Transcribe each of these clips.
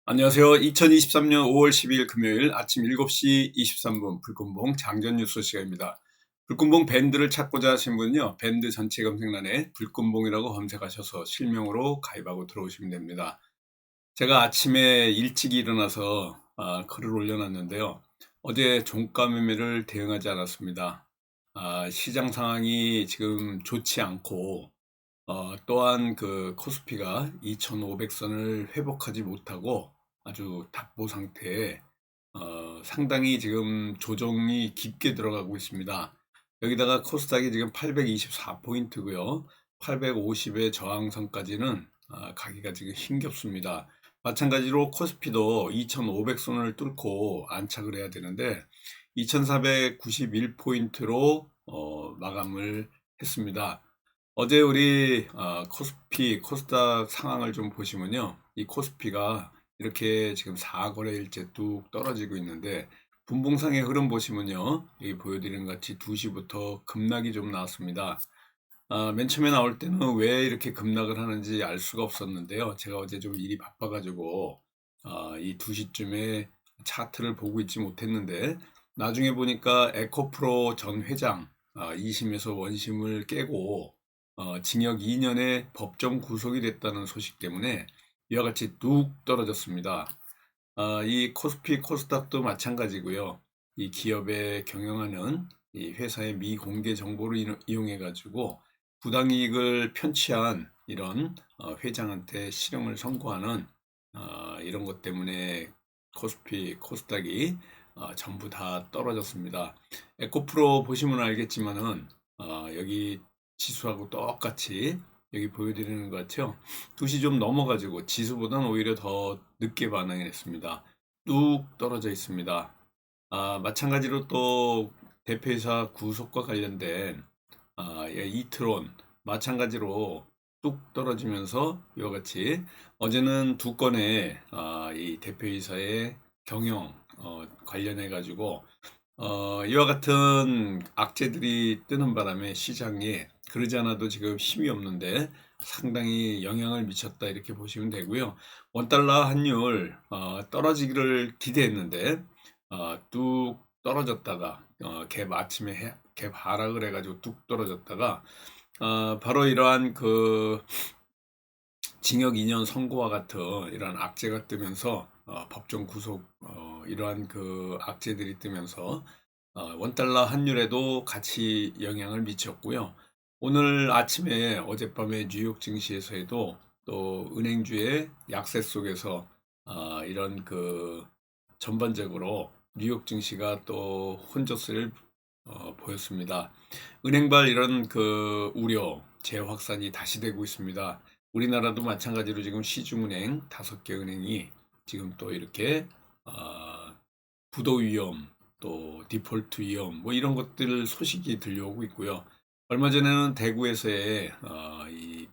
안녕하세요. 2023년 5월 12일 금요일 아침 7시 23분 불금봉 장전 뉴스 시간입니다. 불금봉 밴드를 찾고자 하신 분은요. 밴드 전체 검색란에 불금봉이라고 검색하셔서 실명으로 가입하고 들어오시면 됩니다. 제가 아침에 일찍 일어나서 글을 올려놨는데요. 어제 종가 매매를 대응하지 않았습니다. 시장 상황이 지금 좋지 않고 또한 그 코스피가 2,500선을 회복하지 못하고 아주 답보 상태에 상당히 지금 조정이 깊게 들어가고 있습니다. 여기다가 코스닥이 지금 824포인트고요. 850의 저항선까지는 가기가 지금 힘겹습니다. 마찬가지로 코스피도 2,500선을 뚫고 안착을 해야 되는데 2,491포인트로 마감을 했습니다. 어제 우리 코스피, 코스닥 상황을 좀 보시면요. 이 코스피가 이렇게 지금 4거래일째 뚝 떨어지고 있는데 분봉상의 흐름 보시면요. 여기 보여드리는 것 같이 2시부터 급락이 좀 나왔습니다. 맨 처음에 나올 때는 왜 이렇게 급락을 하는지 알 수가 없었는데요. 제가 어제 좀 일이 바빠가지고 이 2시쯤에 차트를 보고 있지 못했는데 나중에 보니까 에코프로 전 회장 2심에서 원심을 깨고 징역 2년의 법정 구속이 됐다는 소식 때문에 이와 같이 뚝 떨어졌습니다. 이 코스피, 코스닥도 마찬가지고요. 이 기업의 경영하는 이 회사의 미공개 정보를 이용해 가지고 부당이익을 편취한 이런 회장한테 실형을 선고하는 이런 것 때문에 코스피, 코스닥이 전부 다 떨어졌습니다. 에코프로 보시면 알겠지만은 여기 지수하고 똑같이 여기 보여드리는 것 같아요. 2시 좀 넘어가지고 지수보다는 오히려 더 늦게 반응을 했습니다. 뚝 떨어져 있습니다. 마찬가지로 또 대표이사 구속과 관련된 이트론 마찬가지로 뚝 떨어지면서 이와 같이 어제는 두 건의 이 대표이사의 경영 관련해 가지고 이와 같은 악재들이 뜨는 바람에 시장에 그러지 않아도 지금 힘이 없는데 상당히 영향을 미쳤다 이렇게 보시면 되고요. 원달러 환율 떨어지기를 기대했는데 뚝 떨어졌다가 갭 아침에 갭 하락을 해가지고 뚝 떨어졌다가 바로 이러한 그 징역 2년 선고와 같은 이러한 악재가 뜨면서 법정 구속 이러한 그 악재들이 뜨면서 원달러 환율에도 같이 영향을 미쳤고요. 오늘 아침에 어젯밤에 뉴욕 증시에서도 또 은행주의 약세 속에서 이런 그 전반적으로 뉴욕 증시가 또 혼조세를 보였습니다. 은행발 이런 그 우려 재확산이 다시 되고 있습니다. 우리나라도 마찬가지로 지금 시중은행 5개 은행이 지금 또 이렇게 부도 위험 또 디폴트 위험 뭐 이런 것들 소식이 들려오고 있고요. 얼마 전에는 대구에서의 이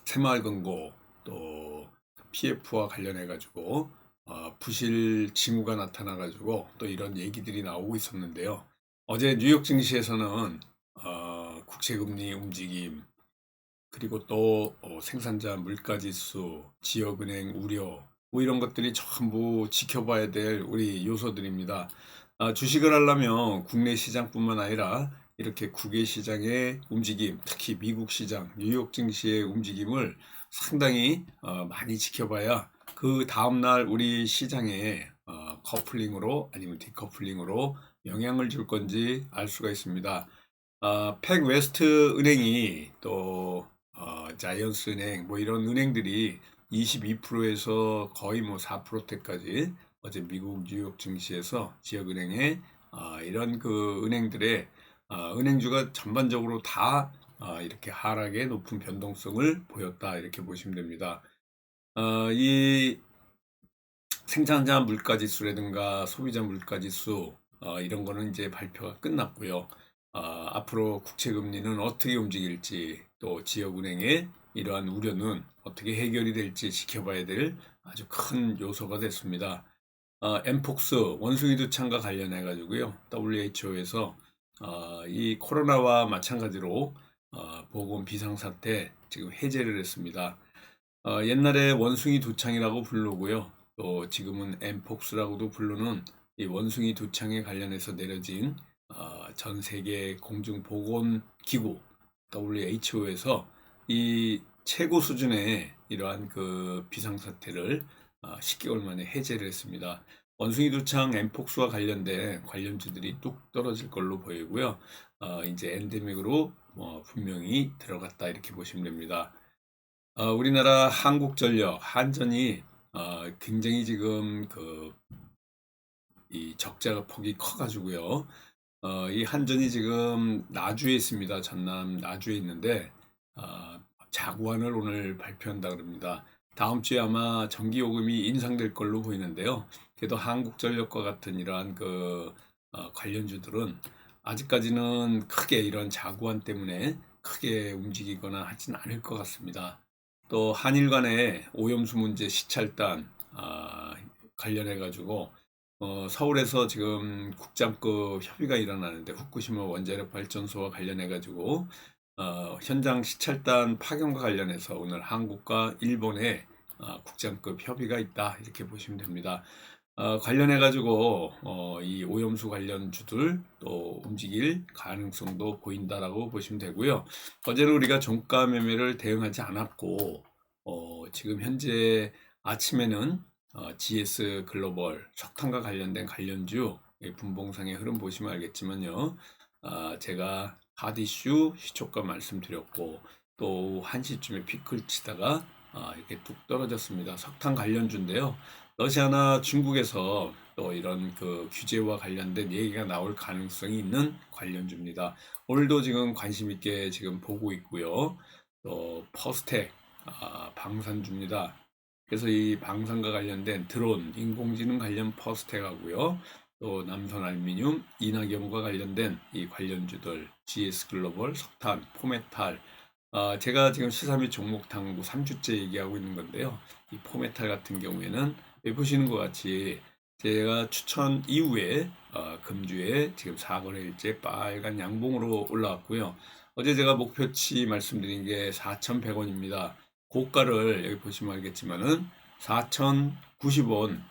새마을금고 또 PF와 관련해 가지고 부실 징후가 나타나 가지고 또 이런 얘기들이 나오고 있었는데요. 어제 뉴욕 증시에서는 국채금리 움직임 그리고 또 생산자 물가지수, 지역은행 우려 뭐 이런 것들이 전부 지켜봐야 될 우리 요소들입니다. 주식을 하려면 국내 시장뿐만 아니라 이렇게 국외 시장의 움직임, 특히 미국 시장, 뉴욕 증시의 움직임을 상당히 많이 지켜봐야 그 다음날 우리 시장에 커플링으로 아니면 디커플링으로 영향을 줄 건지 알 수가 있습니다. 팩 웨스트 은행이 또 자이언스 은행 뭐 이런 은행들이 22%에서 거의 뭐 4%대까지 어제 미국 뉴욕 증시에서 지역은행의 이런 그 은행들의 은행주가 전반적으로 다 이렇게 하락의 높은 변동성을 보였다 이렇게 보시면 됩니다. 이 생산자 물가지수라든가 소비자 물가지수 이런 거는 이제 발표가 끝났고요. 앞으로 국채금리는 어떻게 움직일지 또 지역은행의 이러한 우려는 어떻게 해결이 될지 지켜봐야 될 아주 큰 요소가 됐습니다. 엠폭스 원숭이 두창과 관련해 가지고요. WHO에서 이 코로나와 마찬가지로 보건 비상사태 지금 해제를 했습니다. 옛날에 원숭이 두창이라고 부르고요. 또 지금은 엠폭스라고도 부르는 이 원숭이 두창에 관련해서 내려진 전 세계 공중보건기구 WHO에서 이 최고 수준의 이러한 그 비상사태를 10개월 만에 해제를 했습니다. 원숭이 두창 엠폭스와 관련된 관련주들이 뚝 떨어질 걸로 보이고요. 이제 엔데믹으로 분명히 들어갔다 이렇게 보시면 됩니다. 우리나라 한국전력, 한전이 굉장히 지금 이 적자 폭이 커가지고요. 이 한전이 지금 나주에 있습니다. 전남 나주에 있는데 자구안을 오늘 발표한다 그럽니다. 다음 주에 아마 전기요금이 인상될 걸로 보이는데요. 그래도 한국전력과 같은 이러한 관련주들은 아직까지는 크게 이런 자구안 때문에 크게 움직이거나 하진 않을 것 같습니다. 또 한일 간의 오염수 문제 시찰단 관련해 가지고 서울에서 지금 국장급 협의가 일어나는데 후쿠시마 원자력 발전소와 관련해 가지고 현장 시찰단 파견과 관련해서 오늘 한국과 일본의 국장급 협의가 있다 이렇게 보시면 됩니다. 관련해 가지고 이 오염수 관련주들 또 움직일 가능성도 보인다라고 보시면 되고요. 어제는 우리가 종가 매매를 대응하지 않았고 지금 현재 아침에는 GS 글로벌 석탄과 관련된 관련주 분봉상의 흐름 보시면 알겠지만요. 제가 핫이슈 시초가 말씀드렸고 또 1시쯤에 피크를 치다가 이렇게 뚝 떨어졌습니다. 석탄 관련주인데요. 러시아나 중국에서 또 이런 규제와 관련된 얘기가 나올 가능성이 있는 관련주입니다. 오늘도 지금 관심 있게 지금 보고 있고요. 또 퍼스텍 방산주입니다. 그래서 이 방산과 관련된 드론, 인공지능 관련 퍼스텍하고요. 또 남선알미늄, 이낙연과 관련된 이 관련주들, GS글로벌, 석탄, 포메탈. 제가 지금 시사 및 종목 탐구 3주째 얘기하고 있는 건데요. 이 포메탈 같은 경우에는 보시는 것 같이 제가 추천 이후에 금주에 지금 4거래일째 빨간 양봉으로 올라왔고요. 어제 제가 목표치 말씀드린 게 4,100원입니다. 고가를 여기 보시면 알겠지만은 4,090원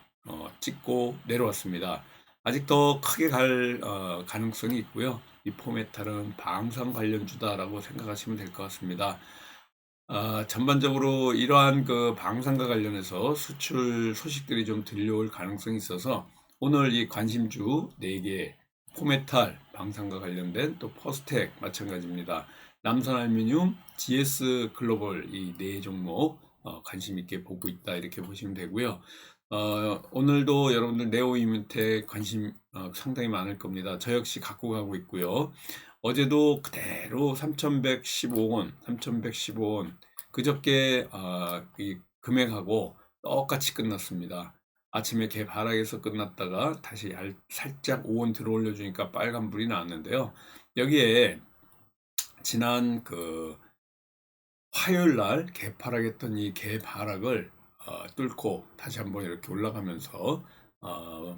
찍고 내려왔습니다. 아직 더 크게 갈 가능성이 있고요. 이 포메탈은 방산 관련주다라고 생각하시면 될 것 같습니다. 전반적으로 이러한 방산과 관련해서 수출 소식들이 좀 들려올 가능성이 있어서 오늘 이 관심주 4개, 포메탈, 방산과 관련된 또 퍼스텍 마찬가지입니다. 남선알미늄, GS 글로벌 이 4종목 관심 있게 보고 있다 이렇게 보시면 되고요. 오늘도 여러분들 네오이뮤텍 관심 상당히 많을 겁니다. 저 역시 갖고 가고 있고요. 어제도 그대로 3,115원, 3,115원 그저께 이 금액하고 똑같이 끝났습니다. 아침에 개바락에서 끝났다가 다시 살짝 5원 들어 올려주니까 빨간불이 나왔는데요. 여기에 지난 화요일 날 개파락했던 이 개바락을 뚫고 다시 한번 이렇게 올라가면서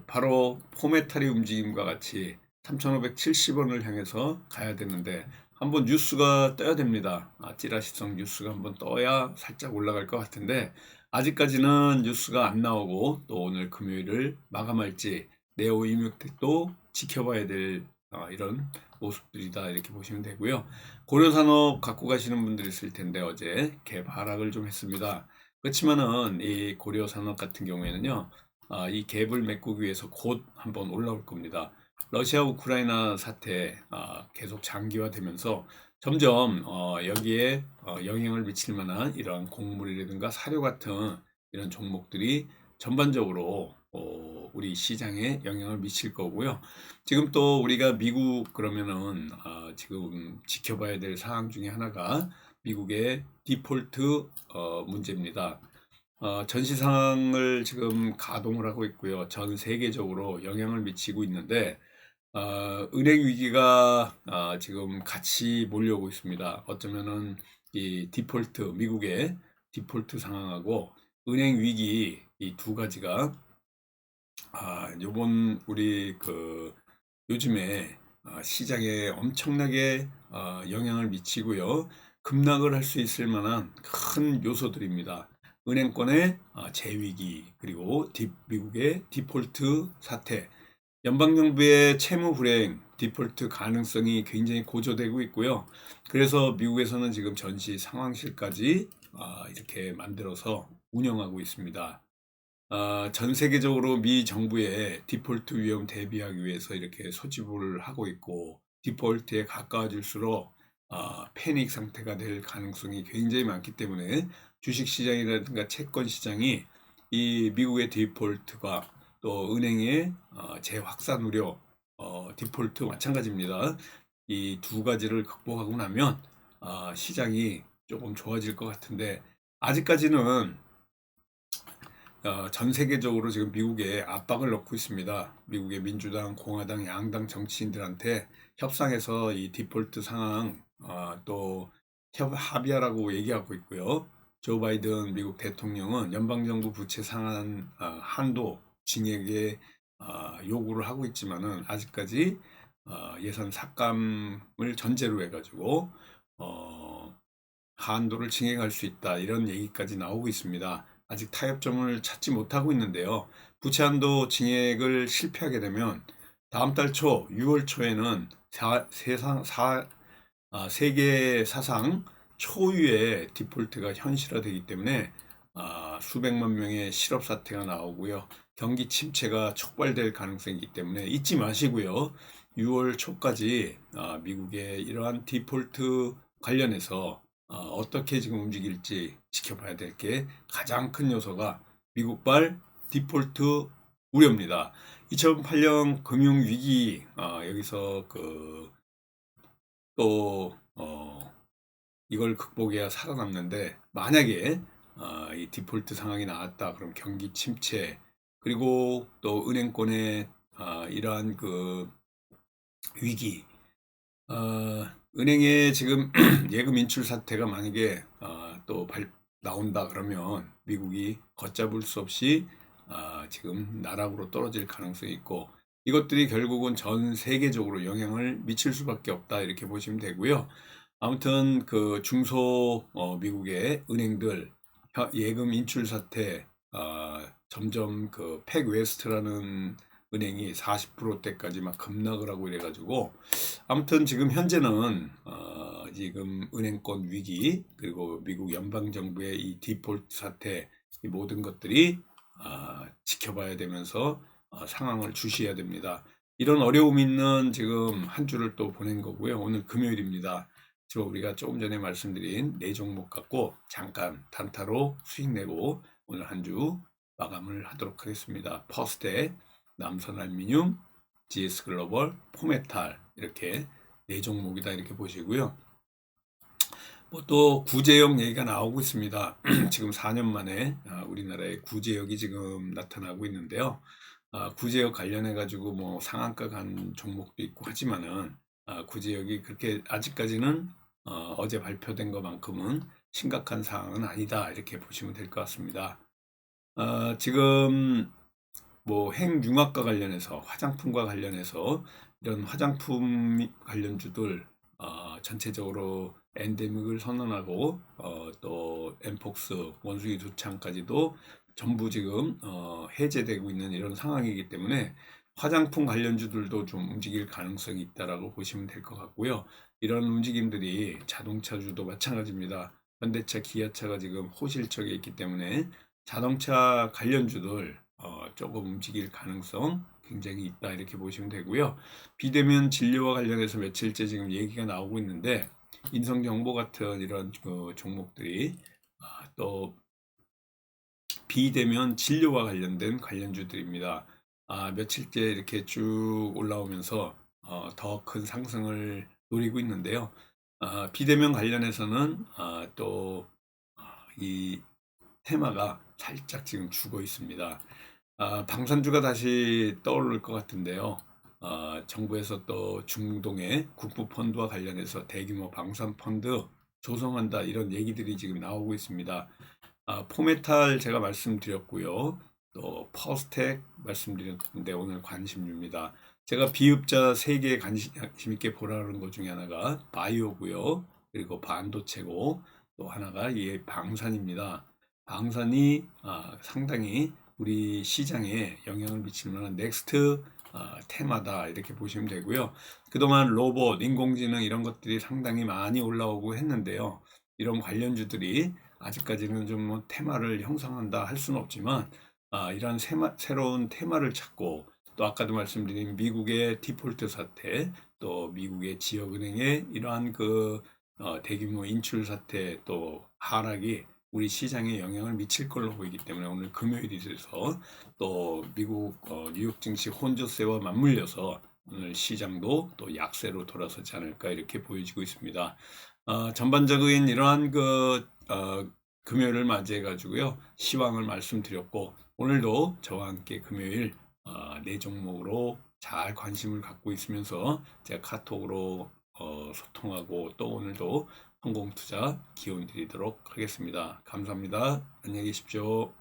바로 포메탈의 움직임과 같이 3,570원을 향해서 가야 되는데 한번 뉴스가 떠야 됩니다. 찌라시성 뉴스가 한번 떠야 살짝 올라갈 것 같은데 아직까지는 뉴스가 안 나오고 또 오늘 금요일을 마감할지 네오이뮤텍도 지켜봐야 될 이런 모습들이다 이렇게 보시면 되고요. 고려산업 갖고 가시는 분들이 있을 텐데 어제 갭 하락을 좀 했습니다. 그렇지만은 이 고려산업 같은 경우에는요, 이 갭을 메꾸기 위해서 곧 한번 올라올 겁니다. 러시아 우크라이나 사태 계속 장기화되면서 점점 여기에 영향을 미칠 만한 이러한 곡물이라든가 사료 같은 이런 종목들이 전반적으로 우리 시장에 영향을 미칠 거고요. 지금 또 우리가 미국 그러면은 지금 지켜봐야 될 사항 중에 하나가 미국의 디폴트 문제입니다. 전시 상황을 지금 가동을 하고 있고요. 전 세계적으로 영향을 미치고 있는데 은행 위기가 지금 같이 몰려오고 있습니다. 어쩌면은 이 디폴트 미국의 디폴트 상황하고 은행 위기 이 두 가지가 요번 우리 요즘에 시장에 엄청나게 영향을 미치고요. 급락을 할 수 있을 만한 큰 요소들입니다. 은행권의 재위기, 그리고 미국의 디폴트 사태, 연방정부의 채무 불이행, 디폴트 가능성이 굉장히 고조되고 있고요. 그래서 미국에서는 지금 전시 상황실까지 이렇게 만들어서 운영하고 있습니다. 전 세계적으로 미 정부의 디폴트 위험 대비하기 위해서 이렇게 소집을 하고 있고, 디폴트에 가까워질수록 패닉 상태가 될 가능성이 굉장히 많기 때문에 주식시장이라든가 채권시장이 이 미국의 디폴트가 또 은행의 재확산 우려, 디폴트 마찬가지입니다. 이 두 가지를 극복하고 나면 시장이 조금 좋아질 것 같은데, 아직까지는 전 세계적으로 지금 미국에 압박을 넣고 있습니다. 미국의 민주당, 공화당, 양당 정치인들한테 협상해서 이 디폴트 상황 또 합의하라고 얘기하고 있고요. 조 바이든 미국 대통령은 연방정부 부채 상한 한도 징액에 요구를 하고 있지만은 아직까지 예산 삭감을 전제로 해가지고 한도를 징액할 수 있다, 이런 얘기까지 나오고 있습니다. 아직 타협점을 찾지 못하고 있는데요. 부채 한도 징액을 실패하게 되면 다음 달 초 6월 초에는 세계 사상 초유의 디폴트가 현실화되기 때문에 수백만 명의 실업 사태가 나오고요. 경기 침체가 촉발될 가능성이 있기 때문에 잊지 마시고요. 6월 초까지 미국의 이러한 디폴트 관련해서 어떻게 지금 움직일지 지켜봐야 될 게 가장 큰 요소가 미국발 디폴트 우려입니다. 2008년 금융위기, 여기서 또 이걸 극복해야 살아남는데, 만약에 이 디폴트 상황이 나왔다 그럼 경기 침체, 그리고 또 은행권의 이러한 위기, 은행에 지금 예금 인출 사태가 만약에 또 나온다 그러면 미국이 걷잡을 수 없이 지금 나락으로 떨어질 가능성이 있고, 이것들이 결국은 전 세계적으로 영향을 미칠 수밖에 없다, 이렇게 보시면 되고요. 아무튼 중소 미국의 은행들 예금 인출 사태, 점점 팩웨스트라는 은행이 40%대까지 막 급락을 하고 이래가지고, 아무튼 지금 현재는 지금 은행권 위기, 그리고 미국 연방정부의 이 디폴트 사태, 이 모든 것들이 지켜봐야 되면서 상황을 주시해야 됩니다. 이런 어려움 있는 지금 한 주를 또 보낸 거고요. 오늘 금요일입니다. 지금 우리가 조금 전에 말씀드린 네 종목 갖고 잠깐 단타로 수익 내고 오늘 한 주 마감을 하도록 하겠습니다. 퍼스텍, 남선알미늄, GS글로벌, 포메탈, 이렇게 네 종목이다, 이렇게 보시고요. 뭐 또 구제역 얘기가 나오고 있습니다. 지금 4년 만에 우리나라에 구제역이 지금 나타나고 있는데요. 구제역 관련해 가지고 뭐 상한가 간 종목도 있고 하지만은 구제역이 그렇게 아직까지는 어제 발표된 것만큼은 심각한 상황은 아니다, 이렇게 보시면 될 것 같습니다. 지금 뭐 핵융합과 관련해서, 화장품과 관련해서 이런 화장품 관련주들 전체적으로 엔데믹을 선언하고 또 엠폭스 원숭이 두창까지도 전부 지금 해제되고 있는 이런 상황이기 때문에 화장품 관련주들도 좀 움직일 가능성이 있다라고 보시면 될 것 같고요. 이런 움직임들이 자동차주도 마찬가지입니다. 현대차, 기아차가 지금 호실적에 있기 때문에 자동차 관련주들 조금 움직일 가능성 굉장히 있다, 이렇게 보시면 되고요. 비대면 진료와 관련해서 며칠째 지금 얘기가 나오고 있는데, 인성정보 같은 이런 종목들이 또 비대면 진료와 관련된 관련주들입니다. 며칠째 이렇게 쭉 올라오면서 더 큰 상승을 노리고 있는데요. 비대면 관련해서는 또 이 테마가 살짝 지금 죽어 있습니다. 방산주가 다시 떠오를 것 같은데요. 정부에서 또 중동의 국부펀드와 관련해서 대규모 방산펀드 조성한다, 이런 얘기들이 지금 나오고 있습니다. 포메탈 제가 말씀드렸고요. 또 퍼스텍 말씀드렸는데 오늘 관심주입니다. 제가 비읍자 3개 관심 있게 보라는 것 중에 하나가 바이오고요. 그리고 반도체고, 또 하나가 이 방산입니다. 방산이 상당히 우리 시장에 영향을 미칠 만한 넥스트 테마다 이렇게 보시면 되고요. 그동안 로봇, 인공지능 이런 것들이 상당히 많이 올라오고 했는데요. 이런 관련주들이 아직까지는 좀 뭐 테마를 형성한다 할 수는 없지만 이런 새로운 테마를 찾고 또 아까도 말씀드린 미국의 디폴트 사태, 또 미국의 지역은행의 이러한 대규모 인출 사태 또 하락이 우리 시장에 영향을 미칠 걸로 보이기 때문에 오늘 금요일이 돼서 또 미국 뉴욕 증시 혼조세와 맞물려서 오늘 시장도 또 약세로 돌아서지 않을까 이렇게 보여지고 있습니다. 전반적인 이러한 금요일을 맞이해 가지고요. 시황을 말씀드렸고 오늘도 저와 함께 금요일 네 종목으로 잘 관심을 갖고 있으면서 제가 카톡으로 소통하고 또 오늘도 성공투자 기원 드리도록 하겠습니다. 감사합니다. 안녕히 계십시오.